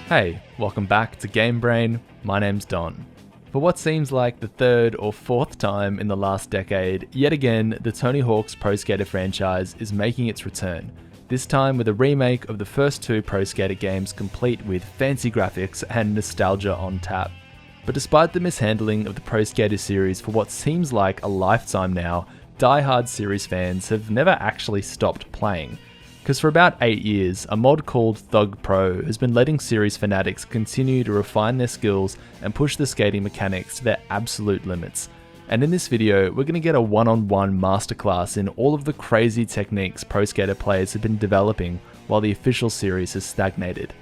Hey, welcome back to Game Brain. My name's Don. For what seems like the third or fourth time in the last decade, yet again, the Tony Hawk's Pro Skater franchise is making its return. This time with a remake of the first two Pro Skater games, complete with fancy graphics and nostalgia on tap. But despite the mishandling of the Pro Skater series for what seems like a lifetime now, die-hard series fans have never actually stopped playing. Because for about 8 years, a mod called Thug Pro has been letting series fanatics continue to refine their skills and push the skating mechanics to their absolute limits. And in this video, we're going to get a one-on-one masterclass in all of the crazy techniques Pro Skater players have been developing while the official series has stagnated.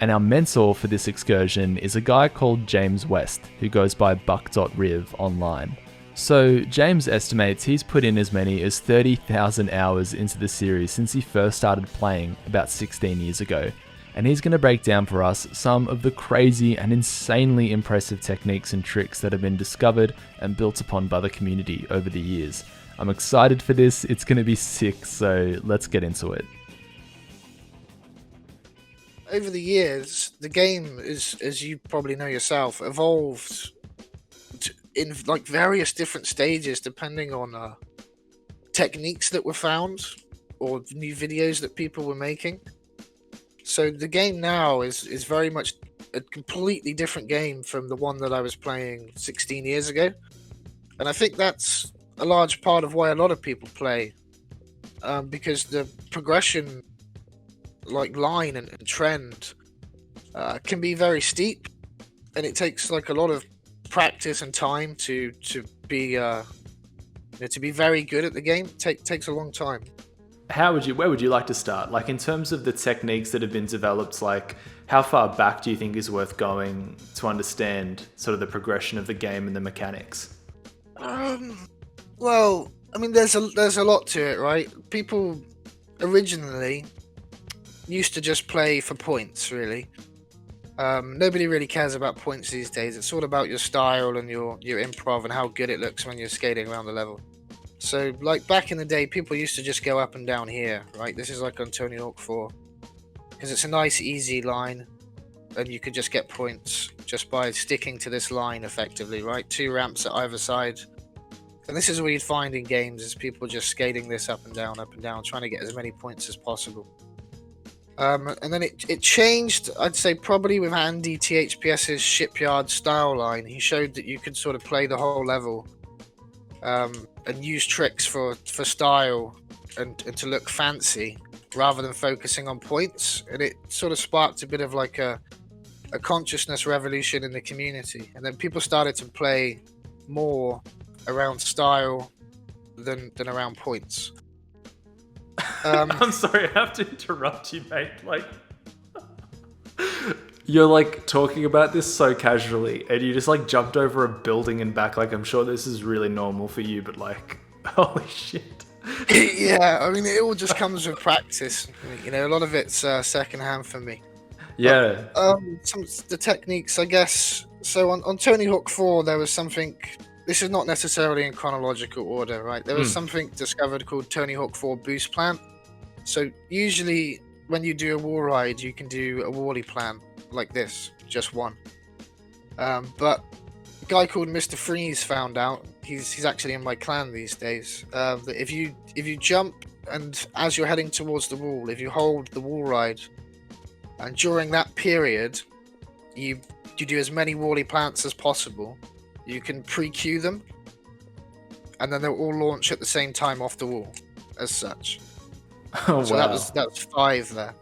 And our mentor for this excursion is a guy called James West, who goes by buck.riv online. So James estimates he's put in as many as 30,000 hours into the series since he first started playing about 16 years ago, and he's going to break down for us some of the crazy and insanely impressive techniques and tricks that have been discovered and built upon by the community over the years. I'm excited for this, it's going to be sick, so let's get into it. Over the years, the game is, as you probably know yourself, evolved in like various different stages depending on techniques that were found or new videos that people were making. So the game now is very much a completely different game from the one that I was playing 16 years ago. And I think that's a large part of why a lot of people play, because the progression like line and trend can be very steep, and it takes like a lot of practice and time to be very good at the game. Takes a long time. Where would you like to start? Like, in terms of the techniques that have been developed, like how far back do you think is worth going to understand sort of the progression of the game and the mechanics? Well, I mean, there's a lot to it, right? People originally used to just play for points, really. Nobody really cares about points these days. It's all about your style and your improv and how good it looks when you're skating around the level. So, like back in the day, people used to just go up and down here, right? This is like on Tony Hawk 4, because it's a nice, easy line, and you could just get points just by sticking to this line effectively, right? 2 ramps at either side. And this is what you'd find in games, is people just skating this up and down, trying to get as many points as possible. And then it changed, I'd say, probably with Andy THPS's Shipyard style line. He showed that you could sort of play the whole level and use tricks for style and to look fancy rather than focusing on points. And it sort of sparked a bit of like a consciousness revolution in the community. And then people started to play more around style than around points. I'm sorry, I have to interrupt you, mate. Like, you're like talking about this so casually, and you just like jumped over a building and back. Like, I'm sure this is really normal for you, but like, holy shit. Yeah, I mean, it all just comes with practice. You know, a lot of it's secondhand for me. Yeah. Some of the techniques, I guess. So on Tony Hawk 4, there was something. This is not necessarily in chronological order, right? There was something discovered called Tony Hawk 4 Boost Plan. So usually when you do a wall ride, you can do a wally plan like this, just one. But a guy called Mr. Freeze found out, he's actually in my clan these days, that if you jump and as you're heading towards the wall, if you hold the wall ride, and during that period, you do as many wally plants as possible, you can pre-queue them, and then they'll all launch at the same time off the wall, as such. Oh, so wow. that was 5 there.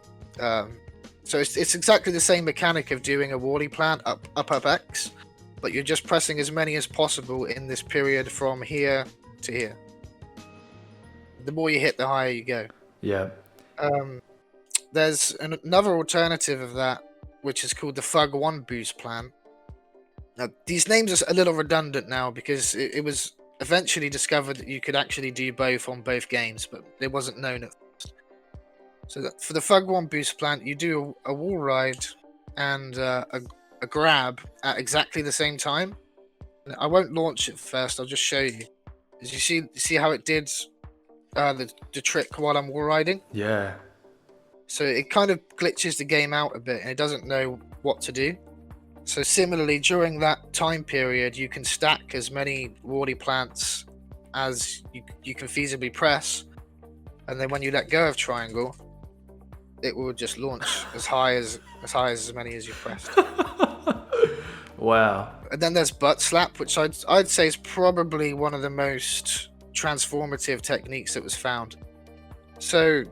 So it's exactly the same mechanic of doing a wally plant up X, but you're just pressing as many as possible in this period from here to here. The more you hit, the higher you go. Yeah. There's another alternative of that, which is called the Thug 1 Boost Plan. Now, these names are a little redundant now because it was eventually discovered that you could actually do both on both games, but it wasn't known at first. So for the Thug 1 Boost Plant, you do a wall ride and a grab at exactly the same time. I won't launch it first, I'll just show you. As you see how it did the trick while I'm wall riding? Yeah. So it kind of glitches the game out a bit, and it doesn't know what to do. So similarly, during that time period, you can stack as many warty plants as you can feasibly press, and then when you let go of triangle, it will just launch as high as many as you pressed. Wow. And then there's butt slap, which I'd say is probably one of the most transformative techniques that was found. So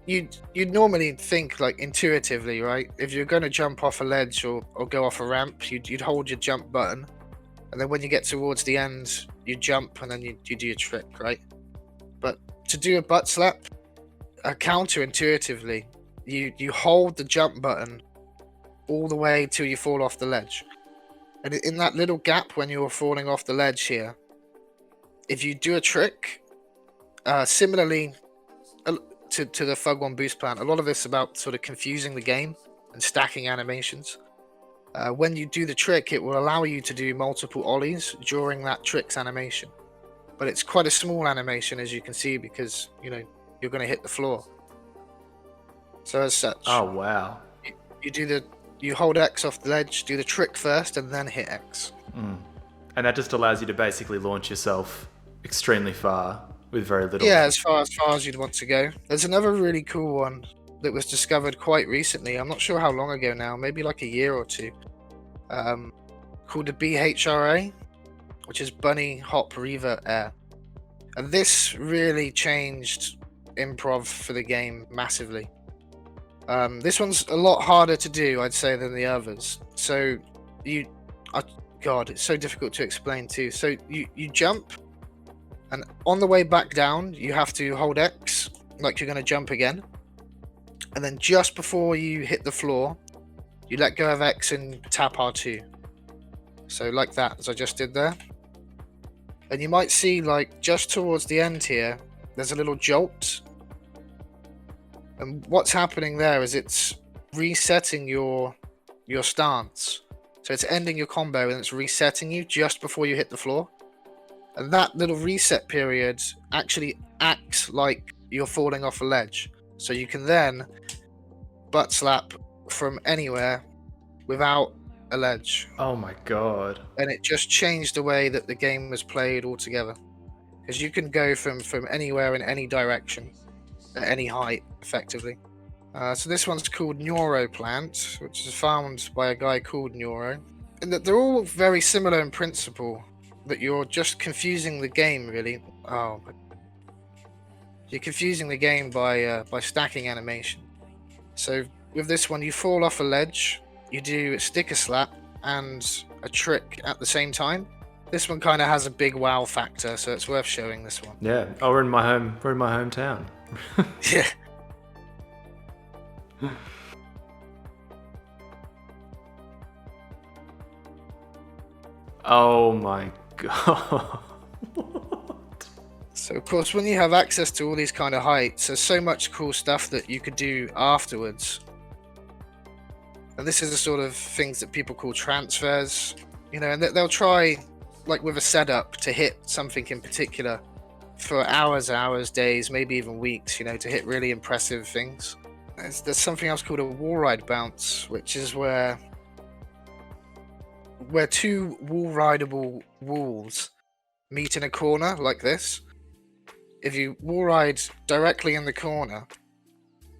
you'd normally think, like, intuitively, right? If you're going to jump off a ledge or go off a ramp, you'd hold your jump button, and then when you get towards the end, you jump, and then you do your trick, right? But to do a butt slap, counterintuitively, you hold the jump button all the way till you fall off the ledge. And in that little gap when you're falling off the ledge here, if you do a trick, similarly to the Thug 1 boost plant, a lot of this is about sort of confusing the game and stacking animations. When you do the trick, it will allow you to do multiple ollies during that trick's animation. But it's quite a small animation, as you can see, because, you know, you're going to hit the floor. So as such, Oh, wow. you hold X off the ledge, do the trick first, and then hit X. And that just allows you to basically launch yourself extremely far with very little. Yeah, as far as you'd want to go. There's another really cool one that was discovered quite recently. I'm not sure how long ago now, maybe like a year or two. Called the BHRA, which is Bunny Hop Revert Air. And this really changed improv for the game massively. This one's a lot harder to do, I'd say, than the others. So God, it's so difficult to explain too. So you jump, and on the way back down, you have to hold X, like you're going to jump again. And then just before you hit the floor, you let go of X and tap R2. So like that, as I just did there. And you might see, like, just towards the end here, there's a little jolt. And what's happening there is it's resetting your stance. So it's ending your combo and it's resetting you just before you hit the floor. And that little reset period actually acts like you're falling off a ledge. So you can then butt slap from anywhere without a ledge. Oh my god. And it just changed the way that the game was played altogether. Because you can go from anywhere in any direction at any height, effectively. So this one's called Neuroplant, which is found by a guy called Neuro. And that they're all very similar in principle, that you're just confusing the game, really. You're confusing the game by stacking animation. So with this one, you fall off a ledge, you do a sticker slap and a trick at the same time. This one kind of has a big wow factor, so it's worth showing this one. Yeah. Oh, we're in my hometown. Yeah. Oh my god. So of course, when you have access to all these kind of heights, there's so much cool stuff that you could do afterwards. And this is the sort of things that people call transfers, you know, and they'll try, like with a setup, to hit something in particular for hours, days, maybe even weeks, you know, to hit really impressive things. There's something else called a wall ride bounce, which is where two wall rideable walls meet in a corner like this. If you wall ride directly in the corner,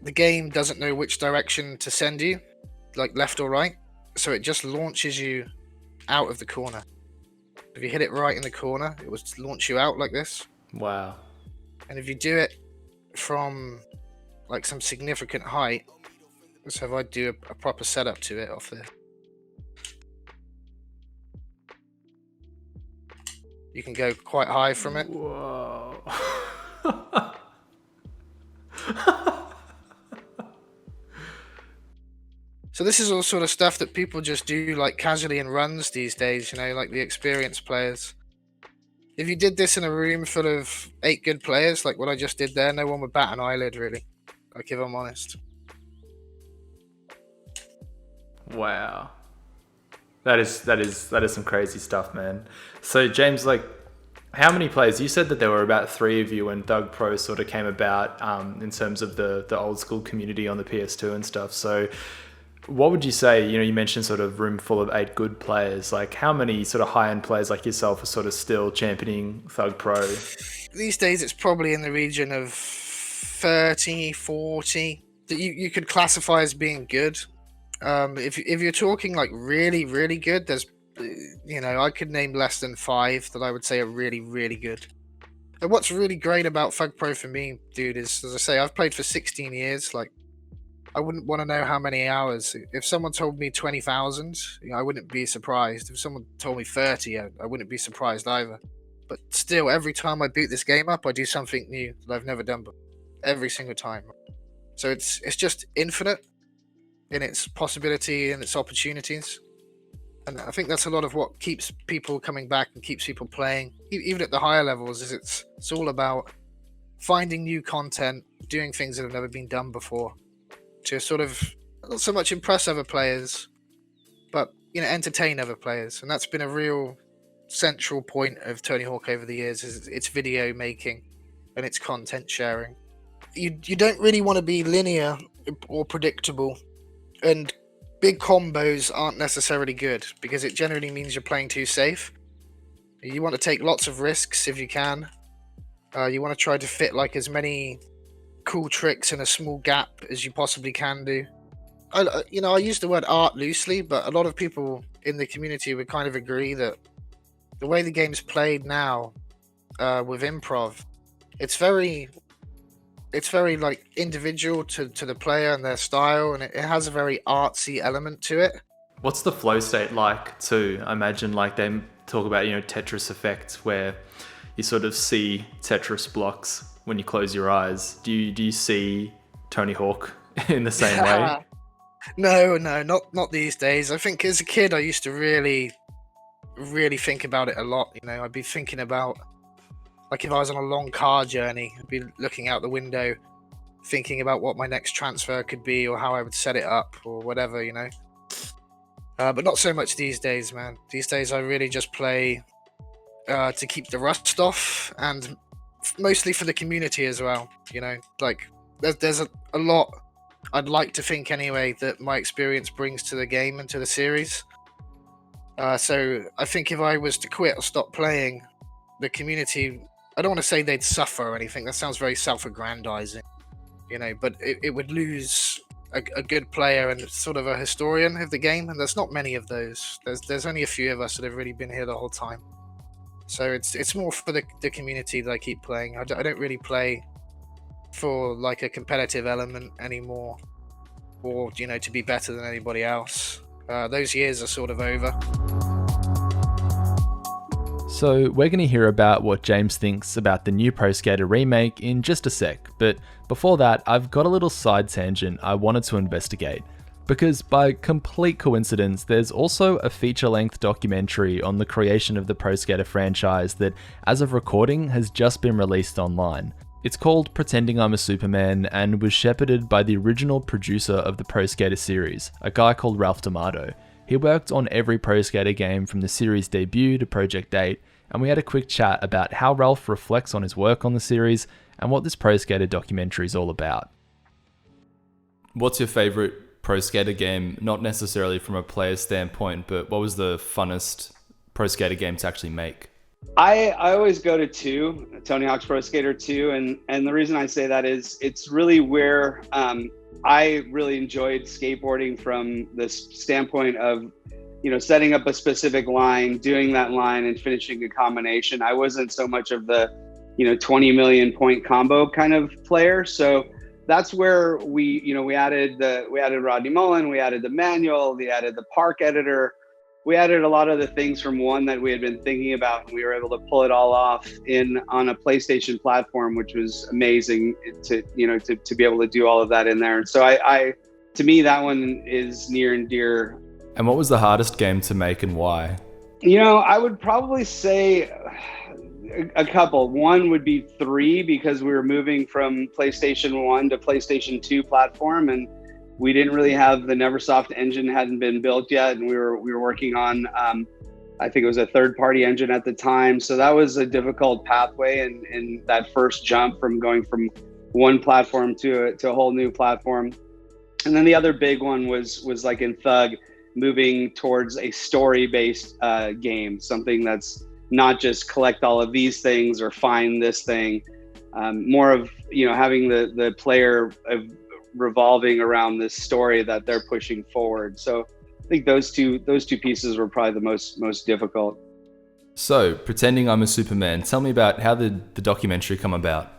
the game doesn't know which direction to send you, like left or right, so it just launches you out of the corner. If you hit it right in the corner, it will launch you out like this. Wow. And if you do it from like some significant height, so if I do a proper setup to it off this, you can go quite high from it. Whoa. So this is all sort of stuff that people just do like casually in runs these days, you know, like the experienced players. If you did this in a room full of 8 good players, like what I just did there, no one would bat an eyelid, really. Like, if I'm honest. Wow. That is some crazy stuff, man. So James, like, how many players? You said that there were about 3 of you when Thug Pro sort of came about, in terms of the old school community on the PS2 and stuff. So What would you say, you mentioned sort of room full of 8 good players, like how many sort of high-end players like yourself are sort of still championing Thug Pro? These days, it's probably in the region of 30, 40 that you could classify as being good. If you're talking like really, really good, there's, I could name less than 5 that I would say are really, really good. And what's really great about Thug Pro for me, dude, is, as I say, I've played for 16 years. Like, I wouldn't want to know how many hours. If someone told me 20,000, I wouldn't be surprised. If someone told me 30, I wouldn't be surprised either. But still, every time I boot this game up, I do something new that I've never done before. Every single time. So it's just infinite in its possibility and its opportunities. And I think that's a lot of what keeps people coming back and keeps people playing, even at the higher levels, is it's all about finding new content, doing things that have never been done before, to sort of not so much impress other players, but entertain other players. And that's been a real central point of Tony Hawk over the years, is its video making and its content sharing. You don't really want to be linear or predictable, and big combos aren't necessarily good because it generally means you're playing too safe. You want to take lots of risks if you can. You want to try to fit like as many cool tricks in a small gap as you possibly can do. I use the word art loosely, but a lot of people in the community would kind of agree that the way the game's played now, with improv, it's very like individual to the player and their style, and it has a very artsy element to it. What's the flow state like too? I imagine like they talk about, Tetris effect, where you sort of see Tetris blocks when you close your eyes. Do you see Tony Hawk in the same way? No, not these days. I think as a kid I used to really think about it a lot. I'd be thinking about, like, if I was on a long car journey, I'd be looking out the window thinking about what my next transfer could be or how I would set it up or whatever, but not so much these days, man. These days I really just play to keep the rust off, and mostly for the community as well. Like there's a lot I'd like to think anyway that my experience brings to the game and to the series. So I think if I was to quit or stop playing, the community, I don't want to say they'd suffer or anything. That sounds very self-aggrandizing, but it would lose a good player and sort of a historian of the game, and there's not many of those. There's only a few of us that have really been here the whole time. So it's more for the community that I keep playing. I don't really play for like a competitive element anymore, or to be better than anybody else. Those years are sort of over. So we're going to hear about what James thinks about the new Pro Skater remake in just a sec, but before that, I've got a little side tangent I wanted to investigate. Because by complete coincidence, there's also a feature-length documentary on the creation of the Pro Skater franchise that, as of recording, has just been released online. It's called Pretending I'm a Superman and was shepherded by the original producer of the Pro Skater series, a guy called Ralph D'Amato. He worked on every Pro Skater game from the series debut to Project 8, and we had a quick chat about how Ralph reflects on his work on the series and what this Pro Skater documentary is all about. What's your favourite Pro Skater game? Not necessarily from a player standpoint, but what was the funnest Pro Skater game to actually make? I always go to 2, Tony Hawk's Pro Skater 2, and the reason I say that is it's really where I really enjoyed skateboarding from the standpoint of, setting up a specific line, doing that line and finishing a combination. I wasn't so much of the, 20 million point combo kind of player. So that's where we added Rodney Mullen, we added the manual, we added the park editor. We added a lot of the things from 1 that we had been thinking about, and we were able to pull it all off on a PlayStation platform, which was amazing to be able to do all of that in there. So to me, that one is near and dear. And what was the hardest game to make and why? I would probably say a couple. One would be 3, because we were moving from PlayStation 1 to PlayStation 2 platform, and we didn't really have the Neversoft engine hadn't been built yet, and we were working on I think it was a third-party engine at the time. So that was a difficult pathway, and that first jump from going from one platform to a whole new platform. And then the other big one was like in Thug, moving towards a story-based game, something that's not just collect all of these things or find this thing, more of, you know, having the player revolving around this story that they're pushing forward. So I think those two pieces were probably the most difficult. So, pretending I'm a Superman, tell me about how did the documentary come about?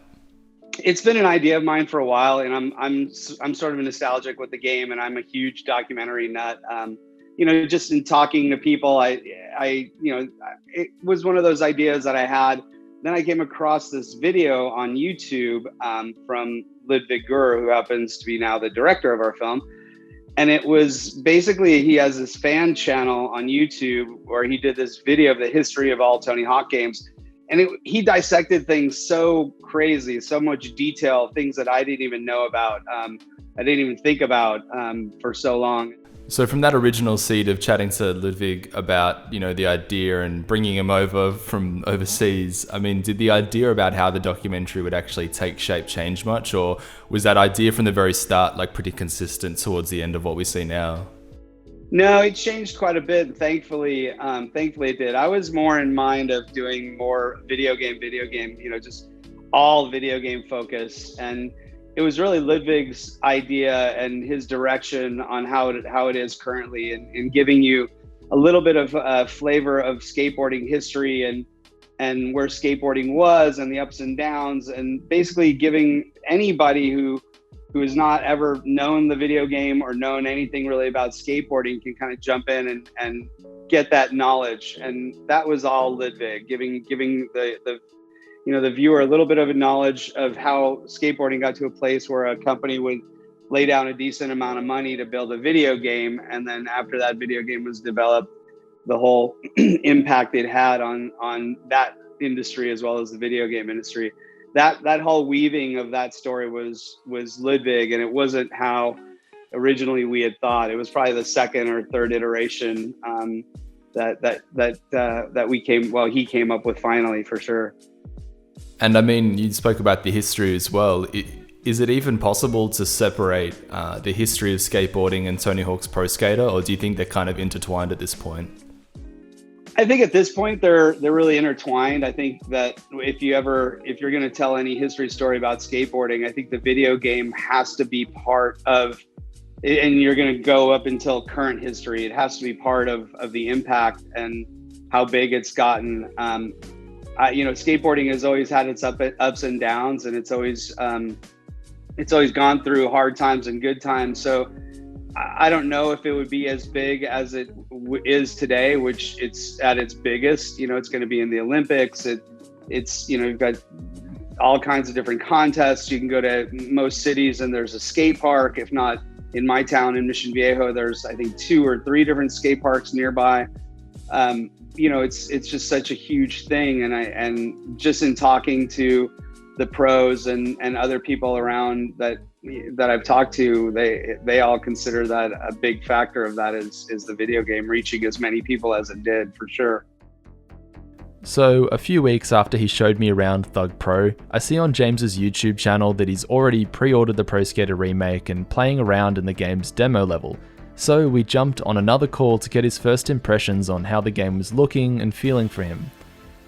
It's been an idea of mine for a while, and I'm sort of nostalgic with the game, and I'm a huge documentary nut. You know, just in talking to people, I you know, it was one of those ideas that I had. Then I came across this video on YouTube from Ludwig Gür, who happens to be now the director of our film. And it was basically, he has this fan channel on YouTube where he did this video of the history of all Tony Hawk games. And he dissected things so crazy, so much detail, things that I didn't even know about. I didn't even think about for so long. So from that original seed of chatting to Ludwig about, you know, the idea and bringing him over from overseas, I mean, did the idea about how the documentary would actually take shape change much? Or was that idea from the very start like pretty consistent towards the end of what we see now? No, it changed quite a bit. Thankfully it did. I was more in mind of doing more video game, you know, just all video game focus. And it was really Ludwig's idea and his direction on how it is currently, and giving you a little bit of flavor of skateboarding history and where skateboarding was and the ups and downs, and basically giving anybody who has not ever known the video game or known anything really about skateboarding can kind of jump in and get that knowledge. And that was all Ludwig, giving the you know, the viewer a little bit of a knowledge of how skateboarding got to a place where a company would lay down a decent amount of money to build a video game. And then after that video game was developed, the whole impact it had on that industry as well as the video game industry. That whole weaving of that story was Ludwig, and it wasn't how originally we had thought. It was probably the second or third iteration he came up with finally, for sure. And I mean, you spoke about the history as well. Is it even possible to separate the history of skateboarding and Tony Hawk's Pro Skater, or do you think they're kind of intertwined at this point? I think at this point they're really intertwined. I think that if you're going to tell any history story about skateboarding, I think the video game has to be part of, and you're going to go up until current history. It has to be part of the impact and how big it's gotten. You know, skateboarding has always had its ups and downs, and it's always gone through hard times and good times. So I don't know if it would be as big as it is today, which it's at its biggest. You know, it's going to be in the Olympics. It's you know, you've got all kinds of different contests. You can go to most cities and there's a skate park. If not, in my town in Mission Viejo, there's I think 2 or 3 different skate parks nearby. You know, it's just such a huge thing, and just in talking to the pros and other people around that I've talked to, they all consider that a big factor of that is the video game reaching as many people as it did, for sure. So a few weeks after he showed me around Thug Pro, I see on James's YouTube channel that he's already pre-ordered the Pro Skater remake and playing around in the game's demo level. So we jumped on another call to get his first impressions on how the game was looking and feeling for him.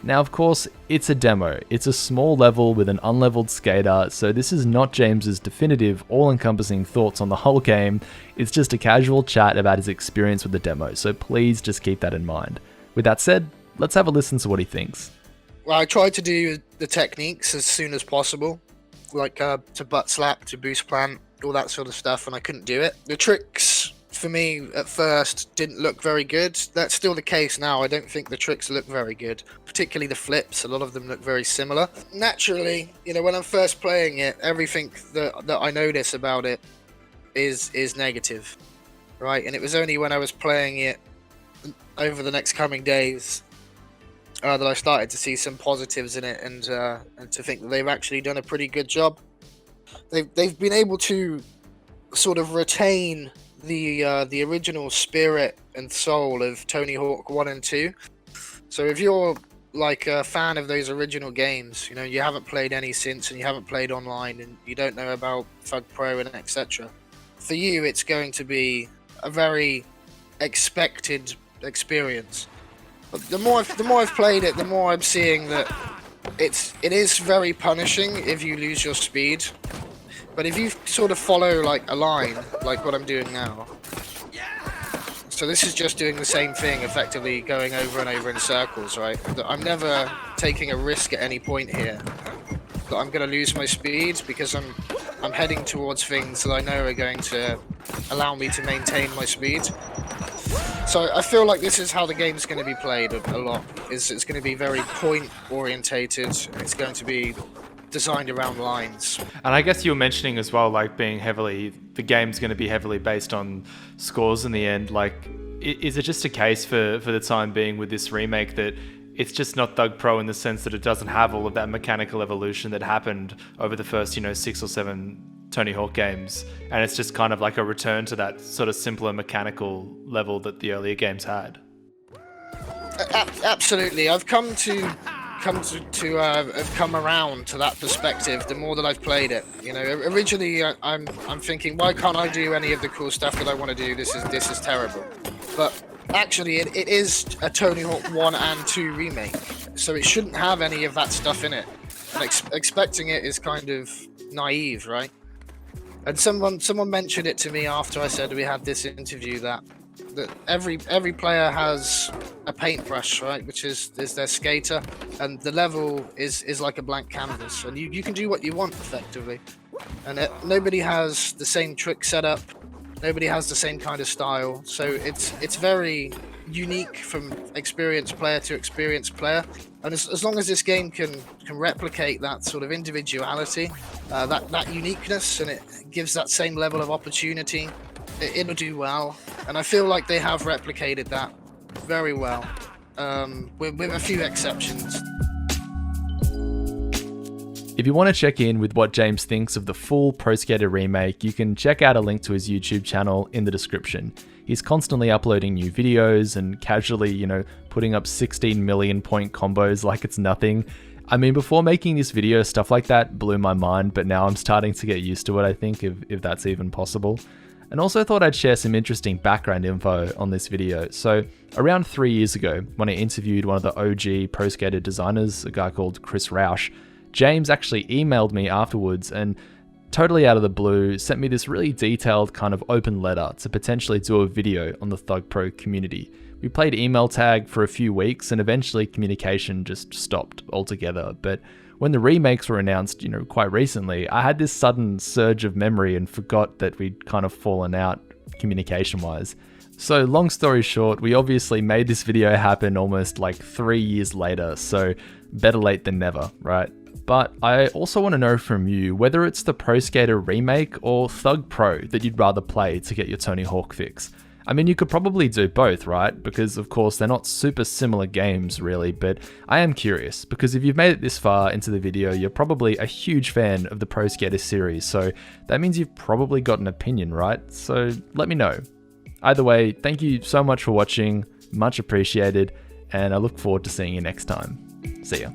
Now of course, it's a demo, it's a small level with an unleveled skater, so this is not James's definitive, all-encompassing thoughts on the whole game, it's just a casual chat about his experience with the demo, so please just keep that in mind. With that said, let's have a listen to what he thinks. Well, I tried to do the techniques as soon as possible, like to butt slap, to boost plant, all that sort of stuff, and I couldn't do it. The tricks for me at first didn't look very good. That's still the case now. I don't think the tricks look very good, particularly the flips. A lot of them look very similar. Naturally, you know, when I'm first playing it, everything that I notice about it is negative, right? And it was only when I was playing it over the next coming days that I started to see some positives in it, and to think that they've actually done a pretty good job. They've been able to sort of retain the original spirit and soul of Tony Hawk 1 and 2. So if you're like a fan of those original games, you know, you haven't played any since, and you haven't played online, and you don't know about Thug Pro and etc., for you, it's going to be a very expected experience. But the more I've played it, the more I'm seeing that it is very punishing if you lose your speed. But if you sort of follow like a line, like what I'm doing now, so this is just doing the same thing, effectively going over and over in circles, right? I'm never taking a risk at any point here that I'm going to lose my speed, because I'm heading towards things that I know are going to allow me to maintain my speed. So I feel like this is how the game's going to be played a lot. It's going to be very point orientated. It's going to be designed around lines. And I guess you were mentioning as well, like the game's going to be heavily based on scores in the end. Like, is it just a case for the time being with this remake that it's just not Thug Pro in the sense that it doesn't have all of that mechanical evolution that happened over the first, 6 or 7 Tony Hawk games, and it's just kind of like a return to that sort of simpler mechanical level that the earlier games had? Absolutely. I've come around to that perspective the more that I've played it. Originally I'm thinking, why can't I do any of the cool stuff that I want to do? This is terrible. But actually it is a Tony Hawk 1 and 2 remake, so it shouldn't have any of that stuff in it. And expecting it is kind of naive, right? And someone mentioned it to me after I said we had this interview, that every player has a paintbrush, right, which is their skater, and the level is like a blank canvas, and you can do what you want effectively. And nobody has the same trick setup, nobody has the same kind of style, so it's very unique from experienced player to experienced player. And as long as this game can replicate that sort of individuality, that uniqueness, and it gives that same level of opportunity, it'll do well. And I feel like they have replicated that very well, with a few exceptions. If you want to check in with what James thinks of the full Pro Skater remake, you can check out a link to his YouTube channel in the description. He's constantly uploading new videos and casually, putting up 16 million point combos like it's nothing. I mean, before making this video, stuff like that blew my mind, but now I'm starting to get used to it, I think, if that's even possible. And also thought I'd share some interesting background info on this video. So around 3 years ago, when I interviewed one of the OG Pro Skater designers, a guy called Chris Rausch, James actually emailed me afterwards and, totally out of the blue, sent me this really detailed kind of open letter to potentially do a video on the Thug Pro community. We played email tag for a few weeks and eventually communication just stopped altogether. But when the remakes were announced, quite recently, I had this sudden surge of memory and forgot that we'd kind of fallen out communication-wise. So long story short, we obviously made this video happen almost like 3 years later, so better late than never, right? But I also want to know from you whether it's the Pro Skater remake or Thug Pro that you'd rather play to get your Tony Hawk fix. I mean, you could probably do both, right? Because of course they're not super similar games really, but I am curious because if you've made it this far into the video, you're probably a huge fan of the Pro Skater series, so that means you've probably got an opinion, right? So let me know. Either way, thank you so much for watching, much appreciated, and I look forward to seeing you next time. See ya.